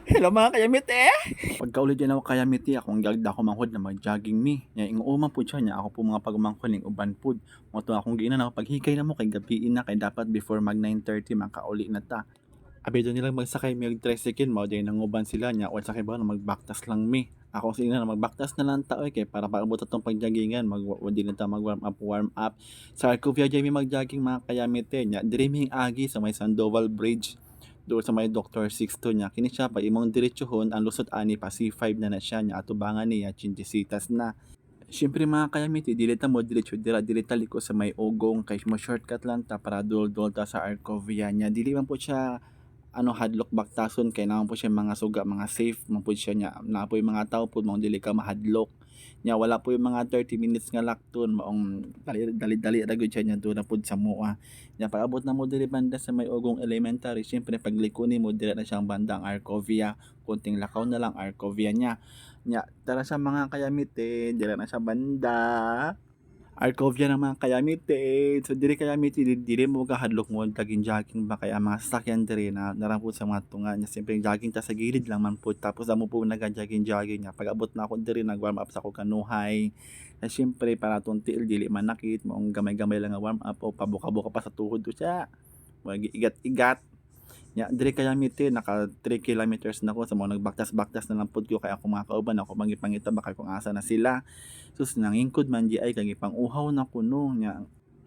Hello mga kayamite! Pagkauli dyan ako kayamite, akong gagda ko manghod na mag-jogging mi. Nya ing uma po siya niya, ako po mga pagumangkol ning uban pud. Mo to akong giinan ako paghikay na mo kay gabiin na kay dapat before mag 9:30 makauli na ta. Abi doon nilang magsakay mi og tricycle mao day nanguban sila nya o sakay ba na magbaktas lang mi. Ako sa ina na magbaktas na lang ta oy kay para paabot atong pagjogingan di na ta mag warm up. Sa Arcovia jay mi mag-jogging mga kayamite nya diri mi agi sa may Sandoval Bridge doon sa may Dr. Sixto niya kini siya pa imong diretsohon ang lusot ani pa C5 na siya nya atubangan niya Chinchisitas na. Siyempre mga kayamiti dili ta mo diretso dira ta liko sa may ugong kay mo shortcut lang ta para dul ta sa Arcovia nya dili man po siya hadlok baktason kay naman po siya mga suga mga safe man po siya nya na po yung mga tao po mong dili ka mahadlok nya wala po yung mga 30 minutes nga lakton maong dali ra gyud siya nya doon na pud sa mua nya paabot na mo diri banda sa may ugong elementary syempre pagliko nimo dira na siyang bandang Arcovia kunting lakaw na lang Arcovia nya tara sa mga kayamite dira na sa banda Arcovia naman Kayamite. So diri Kayamite diri mo gahadlok mo taging jogging ba kaya mga sasakyan diri na narapod sa mga tunga nya siyempre jogging ta sa gilid lang man po tapos amo po naga-jogging nya pag-abot na ako diri nag-warm up sa ko kanuhay. Na siyempre para tong tiil dili manakit maong gamay-gamay lang nga warm up o pabuka-buka pa sa tuhod do siya. Wag igat-igat. Nya diri Kayamite naka 3 kilometers na ko sa mga nagbaktas-baktas na lang pud ko kay ako mga kauban ako mangipangita ba kay kung asa na sila. Sus nangingkod man di ay kay pang-uhaw na kuno nya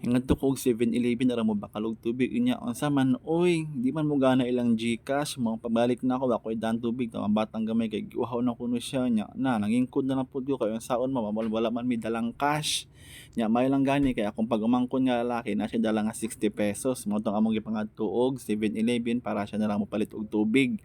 hingadto ko og 7-Eleven ara mo bakalog tubig unya unsa man oy di man mo gana ilang GCash mo pabalik na ako ako'y daan tubig ta batang gamay kay giuhaw na kuno siya nya na nangingkod na lang pud ko kay unsaon wala man mi dalang cash nya may lang gani kay akong pag-umangkon nga lalaki na siya dala nga 60 pesos mo tong among gipangadto og 7-Eleven para siya na lang mopalit og tubig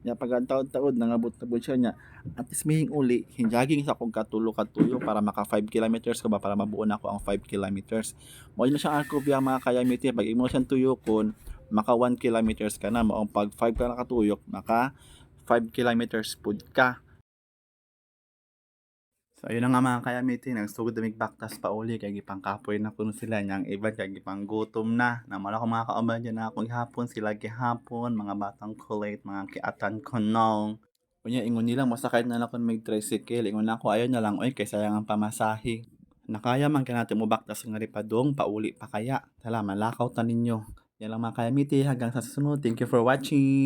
nya pag taod-taod nangabot na pud siya nya at least may uli jogging sa akong katulo para maka 5 kilometers ko ba para mabuo na ako ang 5 kilometers mo na siya Arcovia mga kayamiti pag imo siyang tuyokon maka 1 kilometers ka na maong pag 5 ka nakatuyok maka 5 kilometers pud ka. So ayun na nga mga kayamiti nagsugod na baktas pa uli kay gipangkapoy na kuno sila niyang iban kay gipanggutom na namala ko mga kauban dyan na akong gihapon sila gihapon mga batang kulit mga kiatan konong. Unya ingon nila masakay na lang ako mag tricycle ingon na ako ayaw na lang oy kay sayang ang pamasahe. Nakaya man kaya natin mo baktas nga ripadong pauli pa kaya. Tala malakaw ta ninyo. Yan lang mga kayamiti hanggang sa susunod. Thank you for watching.